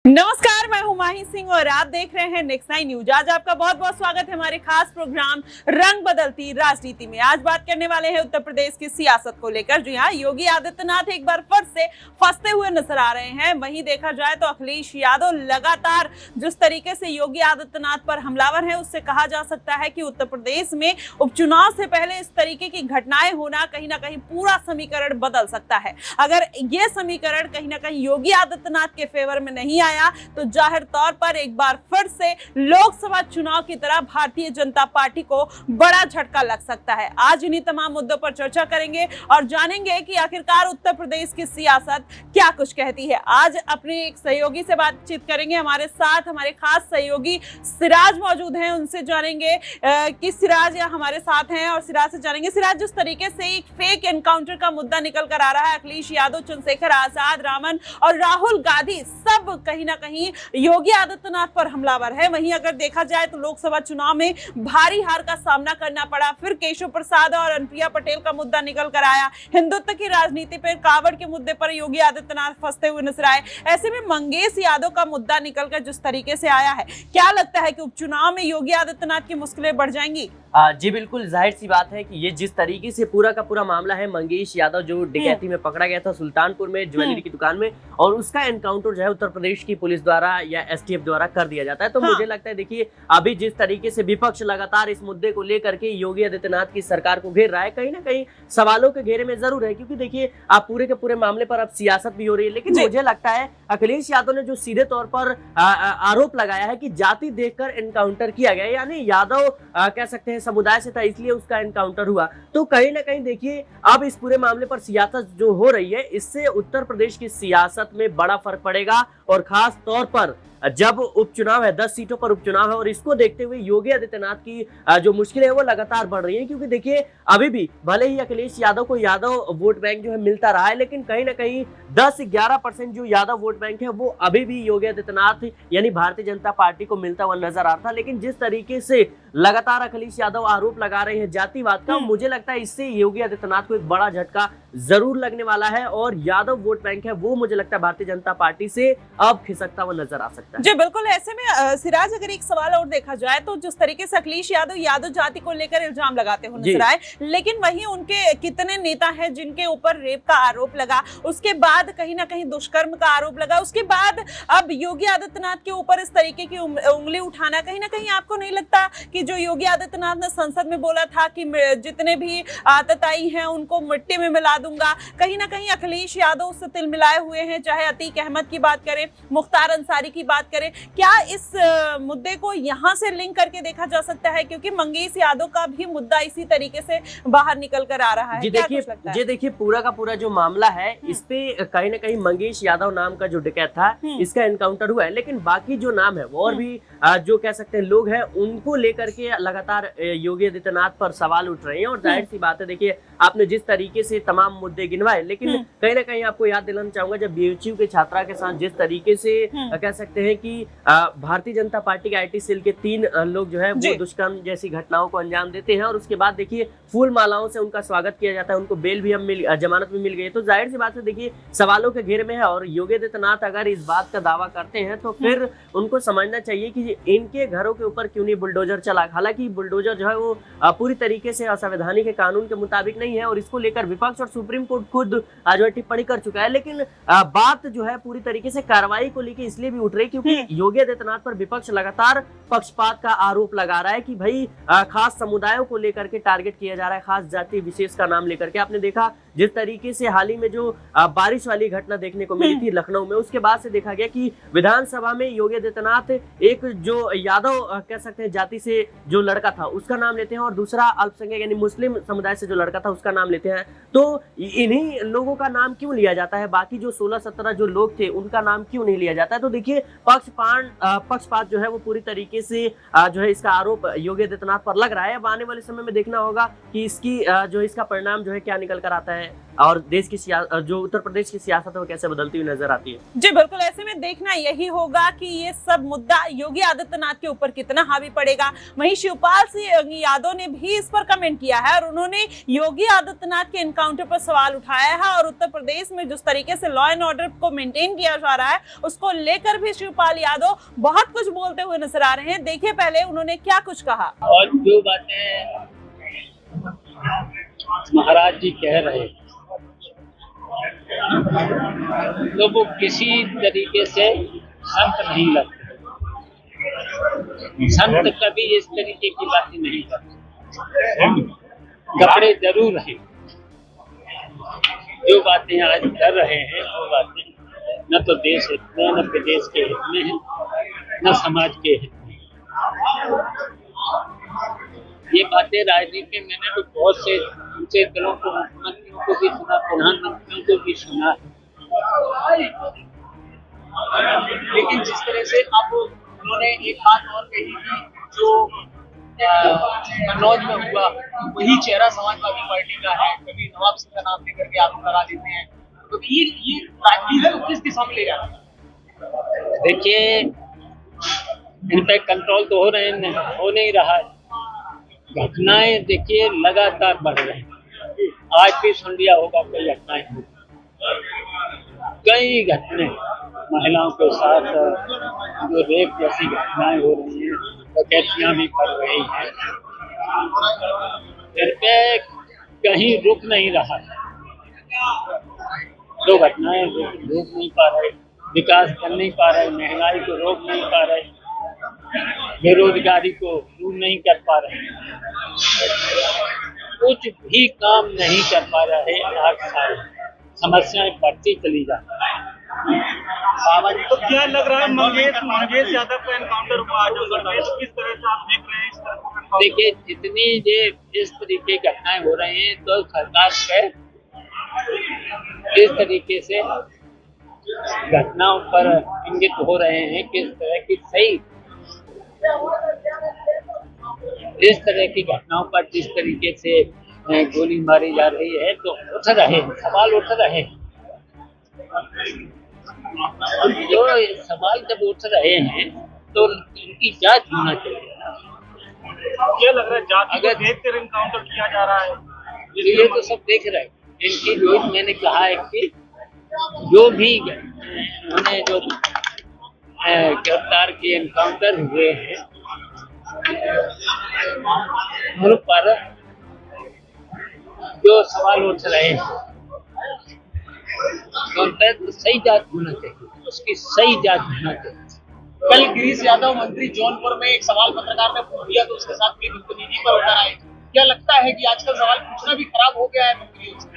नमस्कार, मैं हूं माही सिंह और आप देख रहे हैं नेक्स्ट 9 न्यूज। आज आपका बहुत बहुत स्वागत है हमारे खास प्रोग्राम रंग बदलती राजनीति में। आज बात करने वाले हैं उत्तर प्रदेश की सियासत को लेकर। जी हां, योगी आदित्यनाथ एक बार फिर से फंसते हुए नजर आ रहे हैं। वहीं देखा जाए तो अखिलेश यादव लगातार जिस तरीके से योगी आदित्यनाथ पर हमलावर है, उससे कहा जा सकता है कि उत्तर प्रदेश में उपचुनाव से पहले इस तरीके की घटनाएं होना कहीं ना कहीं पूरा समीकरण बदल सकता है। अगर ये समीकरण कहीं ना कहीं योगी आदित्यनाथ के फेवर में नहीं आया तो जाहिर तौर पर एक बार फिर से लोकसभा चुनाव की तरह भारतीय जनता पार्टी को बड़ा झटका लग सकता है। आज इन्हीं तमाम मुद्दों पर चर्चा करेंगे और जानेंगे कि आखिरकार उत्तर प्रदेश की सियासत क्या कुछ कहती है। आज अपने एक सहयोगी से बातचीत करेंगे। हमारे साथ हमारे खास सहयोगी सिराज मौजूद हैं, उनसे जानेंगे कि सिराज हमारे साथ हैं और सिराज से जानेंगे, सिराज जिस तरीके से एक फेक एनकाउंटर का मुद्दा निकल कर आ रहा है, अखिलेश यादव, चंद्रशेखर आजाद, रामन और राहुल गांधी सब कहीं ना कहीं योगी आदित्यनाथ पर हमलावर है। वहीं अगर देखा जाए तो लोकसभा चुनाव में भारी हार का सामना करना पड़ा, फिर केशव प्रसाद और अनुप्रिया पटेल का मुद्दा निकल कर आया, हिंदुत्व की राजनीति पर कावड़ के मुद्दे पर योगी आदित्यनाथ फंसते हुए नजर आए। ऐसे में मंगेश यादव का मुद्दा निकलकर जिस तरीके से आया है, क्या लगता है कि उपचुनाव में योगी आदित्यनाथ की मुश्किलें बढ़ जाएंगी? जी बिल्कुल, जाहिर सी बात है कि ये जिस तरीके से पूरा का पूरा मामला है, मंगेश यादव जो डकैती में पकड़ा गया था सुल्तानपुर में ज्वेलरी की दुकान में, और उसका एनकाउंटर जो है उत्तर प्रदेश की पुलिस द्वारा या एसटीएफ द्वारा कर दिया जाता है। तो मुझे लगता है, देखिए अभी जिस तरीके से विपक्ष लगातार इस मुद्दे को लेकर के योगी आदित्यनाथ की सरकार को घेर रहा है, कहीं ना कहीं सवालों के घेरे में जरूर है, क्योंकि देखिए आप पूरे के पूरे मामले पर अब सियासत भी हो रही है। लेकिन मुझे लगता है अखिलेश यादव ने जो सीधे तौर पर आरोप लगाया है कि जाति देखकर एनकाउंटर किया गया, यानी यादव कह सकते हैं समुदाय से था इसलिए उसका एनकाउंटर हुआ, तो कहीं ना कहीं देखिए अब इस पूरे मामले पर सियासत जो हो रही है, इससे उत्तर प्रदेश की सियासत में बड़ा फर्क पड़ेगा। और खास तौर पर जब उपचुनाव है, 10 सीटों पर उपचुनाव है, और इसको देखते हुए योगी आदित्यनाथ की जो मुश्किलें है वो लगातार बढ़ रही है। क्योंकि देखिए अभी भी भले ही अखिलेश यादव को यादव वोट बैंक जो है मिलता रहा है, लेकिन कहीं ना कहीं 10-11% जो यादव वोट बैंक है वो अभी भी योगी आदित्यनाथ यानी भारतीय जनता पार्टी को मिलता हुआ नजर आ रहा था। लेकिन जिस तरीके से लगातार अखिलेश यादव आरोप लगा रहे हैं जातिवाद का, मुझे लगता है इससे योगी आदित्यनाथ को एक बड़ा झटका जरूर लगने वाला है, और यादव वोट बैंक है वो मुझे लगता है भारतीय जनता पार्टी से अब खिसकता हुआ नजर आ सकता है। जी बिल्कुल। ऐसे में सिराज, अगर एक सवाल और देखा जाए तो जिस तरीके से अखिलेश यादव जाति को लेकर इल्जाम लगाते हुए नजर आए, लेकिन वहीं उनके कितने नेता हैं जिनके ऊपर रेप का आरोप लगा, उसके बाद कहीं ना कहीं दुष्कर्म का आरोप लगा, उसके बाद अब योगी आदित्यनाथ के ऊपर इस तरीके की उंगली उठाना, कहीं ना कहीं आपको नहीं लगता कि जो योगी आदित्यनाथ ने संसद में बोला था कि जितने भी आतताई हैं उनको मिट्टी में मिला दूंगा, कहीं ना कहीं अखिलेश यादव उससे तिल मिलाए हुए हैं? चाहे अतीक अहमद की बात करें, मुख्तार अंसारी की बात करें, क्या इस मुद्दे को यहां से लिंक करके देखा जा सकता है? क्योंकि मंगेश यादव का भी मुद्दा इसी तरीके से बाहर निकल कर आ रहा है। जी देखिए पूरा का पूरा जो मामला है, इस पे कहीं ना कहीं मंगेश यादव नाम का जो डकैत था इसका एनकाउंटर हुआ है, लेकिन बाकी जो नाम है वो और भी जो कह सकते हैं लोग हैं, उनको लेकर के लगातार योगी आदित्यनाथ पर सवाल उठ रहे हैं। और जाहिर सी बात है, देखिए आपने जिस तरीके से तमाम मुद्दे गिनवाए, लेकिन कहीं ना कहीं आपको याद दिलाना चाहूंगा, जब बीएचयू के छात्रा के साथ जिस तरीके से कह सकते हैं कि भारतीय जनता पार्टी के आईटी सेल के 3 लोग जो है वो दुष्कर्म जैसी घटनाओं को अंजाम देते हैं, और उसके बाद देखिए फूल मालाओं से उनका स्वागत किया जाता है, उनको बेल भी जमानत भी मिल गई। तो जाहिर सी बात है, देखिए सवालों के घेरे में है, और योगी आदित्यनाथ अगर इस बात का दावा करते हैं तो फिर उनको समझना चाहिए कि इनके घरों के ऊपर क्यों नहीं बुलडोजर चला। हालांकि बुलडोजर जो है वो पूरी तरीके से असंवैधानिक कानून के मुताबिक नहीं है, और इसको लेकर विपक्ष और सुप्रीम कोर्ट खुद जो है टिप्पणी कर चुका है। लेकिन बात जो है पूरी तरीके से कार्रवाई को लेकर इसलिए भी उठ रही क्योंकि योगी आदित्यनाथ पर विपक्ष लगातार पक्षपात का आरोप लगा रहा है कि भाई खास समुदायों को लेकर के टारगेट किया जा रहा है, खास जाति विशेष का नाम लेकर के। आपने देखा जिस तरीके से हाल ही में जो बारिश वाली घटना देखने को मिली थी लखनऊ में, उसके बाद से देखा गया कि विधानसभा में योगी आदित्यनाथ एक जो यादव कह सकते हैं जाति से जो लड़का था उसका नाम लेते हैं, और दूसरा अल्पसंख्यक यानी मुस्लिम समुदाय से जो लड़का था उसका नाम लेते हैं। तो इन्हीं लोगों का नाम क्यों लिया जाता है, बाकी जो 16-17 जो लोग थे उनका नाम क्यों नहीं लिया जाता है? तो देखिए पक्षपात जो है वो पूरी तरीके से जो है इसका आरोप योगी आदित्यनाथ पर लग रहा है। अब आने वाले समय में देखना होगा कि इसका परिणाम जो है क्या निकल कर आता है। और देश की जो उत्तर प्रदेश की सियासत है वो कैसे बदलती हुई नजर आती है। जी बिल्कुल, ऐसे में देखना यही होगा कि ये सब मुद्दा योगी आदित्यनाथ के ऊपर कितना हावी पड़ेगा। वहीं शिवपाल सिंह यादव ने भी इस पर कमेंट किया है और उन्होंने योगी आदित्यनाथ के एनकाउंटर पर सवाल उठाया है और उत्तर प्रदेश में जिस तरीके से लॉ एंड ऑर्डर को मेंटेन किया जा रहा है उसको लेकर भी शिवपाल यादव बहुत कुछ बोलते हुए नजर आ रहे हैं। देखिए पहले उन्होंने क्या कुछ कहा। और जो बातें महाराज जी कह रहे हैं तो वो किसी तरीके से संत नहीं लगते। संत कभी इस तरीके की बातें नहीं करते। कपड़े जरूर हैं, जो बातें आज कर रहे हैं वो बातें न तो देश हित में, न प्रदेश के हित में है, न समाज के हित में। ये बातें राजनीति में मैंने तो बहुत से ऊंचे दलों को, मुख्यमंत्रियों को भी सुना, प्रधानमंत्रियों को भी सुना, लेकिन जिस तरह से अब उन्होंने एक बात और कही कि जो कन्नौज में हुआ वही चेहरा समाजवादी पार्टी का है, कभी नवाब सिंह का नाम लेकर के आरोप लगा देते हैं, तो ये राजनीति को किस दिशा में ले जाना है? देखिए, इन पे कंट्रोल तो हो नहीं रहा है। घटनाएं देखिए लगातार बढ़ रही हैं। आज भी सुन लिया होगा कई घटनाएं, कई घटनाएं महिलाओं के साथ जो रेप जैसी घटनाएं हो रही हैं, डकैतियां भी कर रही हैं। इन पे कहीं रुक नहीं रहा है। जो घटनाएं रोक नहीं पा रहे, विकास कर नहीं पा रहे, महंगाई को रोक नहीं पा रहे, बेरोजगारी को दूर नहीं कर पा रहे, कुछ भी काम नहीं कर पा रहे। 8 साल समस्याएं बढ़ती चली जाती हैं। तो क्या लग रहा है मंगेश यादव का एनकाउंटर हुआ आज तो किस तरह से आप देख रहे हैं इस तरह का? देखिए, जितनी ये इस तरीके की घटनाएं हो रही हैं तो सरकार पे इस तरीके से घटनाओं पर इंगित हो रहे हैं, किस तरह की सही इस तरह की घटनाओं पर जिस तरीके से गोली मारी जा रही है तो उठ रहे सवाल उठ रहे हैं। जो सवाल जब उठ रहे हैं तो इनकी जांच होना चाहिए। क्या लग रहा है जाति को देखकर एनकाउंटर किया जा रहा है? ये तो सब देख रहे हैं। इनकी जो मैंने कहा है कि जो भी उन्होंने जो गिरफ्तार के एनकाउंटर हुए हैं उन पर जो सवाल उठ रहे हैं तो सही जांच होना चाहिए, उसकी सही जांच होना चाहिए। कल गिरीश यादव मंत्री जौनपुर में एक सवाल पत्रकार ने पूछ दिया तो उसके साथ भी बदतमीजी पर उतर आए। क्या लगता है कि आजकल सवाल पूछना भी खराब हो गया है मंत्रियों से?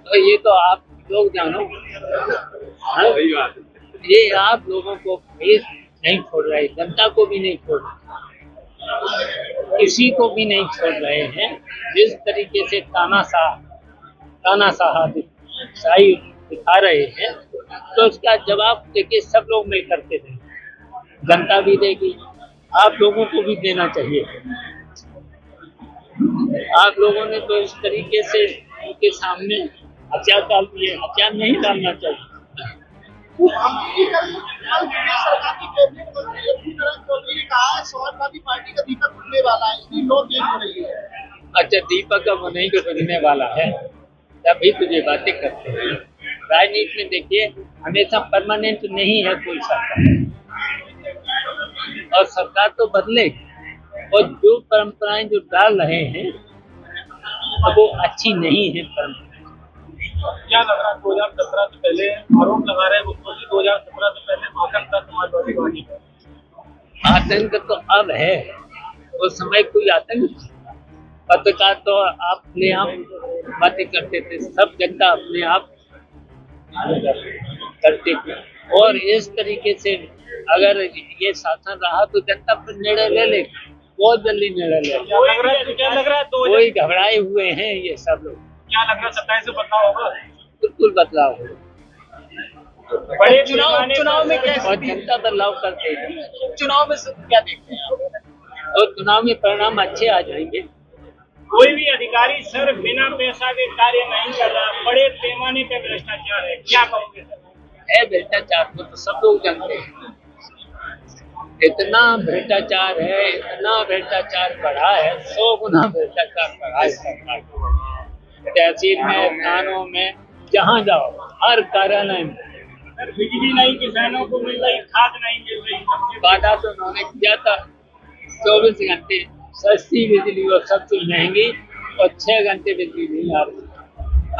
तो ये तो आप लोग जानो, ये आप लोगों को फेस नहीं छोड़ रहे, जनता को भी नहीं छोड़ रहे, किसी को भी नहीं छोड़ रहे हैं। जिस तरीके से तानाशाही दिखा रहे हैं तो उसका जवाब देखिए सब लोग नहीं करते थे, जनता भी देगी, आप लोगों को भी देना चाहिए। आप लोगों ने तो इस तरीके से उनके सामने हथियार डाल दिए, हथियार नहीं डालना चाहिए। समाजवादी पार्टी का दीपक खुलने वाला है, इसकी नो चेंज हो रही है। अच्छा, दीपक अब नहीं खुलने वाला है तभी तो ये बातें करते हैं। राजनीति में देखिए हमेशा परमानेंट नहीं है कोई सरकार, और सरकार तो बदले, और जो परंपराएं जो डाल रहे हैं वो अच्छी नहीं है परंपरा। क्या लग रहा है 2017 से पहले आरोप लगा रहे हैं मुख्यमंत्री 2017 से पहले आतंक था समाजवादी पार्टी का? आतंक तो अब है, उस समय कोई आतंक पत्रकार तो आप अपने आप बातें करते थे, सब जनता अपने आप करते थे, और इस तरीके से अगर ये शासन रहा तो जनता पर निर्णय ले ले, बहुत जल्दी निर्णय ले। क्या लग रहा है कोई घबराए हुए हैं ये सब लोग। क्या लग रहा है 27 से बदलाव होगा? बिल्कुल बदलाव होगा। बड़े चुनाव में कैसे और जनता बदलाव करते हैं। चुनाव में क्या देखते हैं? और चुनाव में परिणाम अच्छे आ जाएंगे, कोई भी अधिकारी सर बिना पैसा के कार्य नहीं कर रहा, बड़े पैमाने पे भ्रष्टाचार है, क्या कहोगे सर? है भ्रष्टाचार को तो सब लोग जानते हैं, इतना भ्रष्टाचार है, इतना भ्रष्टाचार बढ़ा है, 100 गुना भ्रष्टाचार बढ़ा है सरकार को। तहसील में, थानों में, जहाँ जाओ, हर कार्यालय में। सर बिजली नहीं किसानों को मिल रही, खाद नहीं मिल रही, वादा तो उन्होंने किया था 24 घंटे सस्ती बिजली और सबसे महंगी, और 6 घंटे बिजली नहीं आ रही।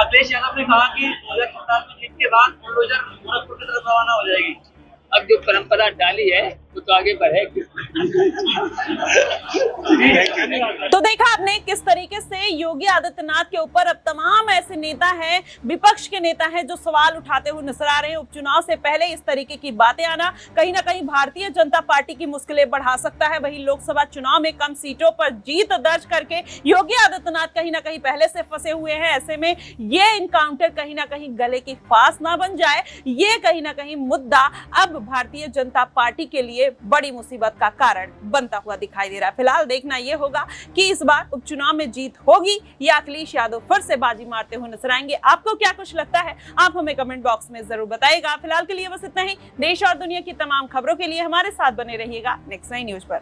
अखिलेश यादव ने कहा कि 2047 में जीत के बाद बुलडोजर गोरखपुर की तरफ रवाना हो जाएगी। अब जो परंपरा डाली है वो तो आगे बढ़ेगी। तो देखा आपने किस तरीके से योगी आदित्यनाथ के ऊपर अब तमाम ऐसे नेता हैं, विपक्ष के नेता हैं, जो सवाल उठाते हुए नजर आ रहे हैं। उपचुनाव से पहले इस तरीके की बातें आना कहीं ना कहीं भारतीय जनता पार्टी की मुश्किलें बढ़ा सकता है। वहीं लोकसभा चुनाव में कम सीटों पर जीत दर्ज करके योगी आदित्यनाथ कहीं ना कहीं पहले से फंसे हुए हैं। ऐसे में ये इनकाउंटर कहीं ना कहीं गले की फांस ना बन जाए, ये कहीं ना कहीं मुद्दा अब भारतीय जनता पार्टी के लिए बड़ी मुसीबत का कारण बनता हुआ दिखाई दे रहा है। फिलहाल देखना यह होगा कि इस बार उपचुनाव में जीत होगी या अखिलेश यादव फिर से बाजी मारते हुए नजर आएंगे। आपको क्या कुछ लगता है, आप हमें कमेंट बॉक्स में जरूर बताइएगा। फिलहाल के लिए बस इतना ही। देश और दुनिया की तमाम खबरों के लिए हमारे साथ बने रहिएगा नेक्स्ट 9 न्यूज पर।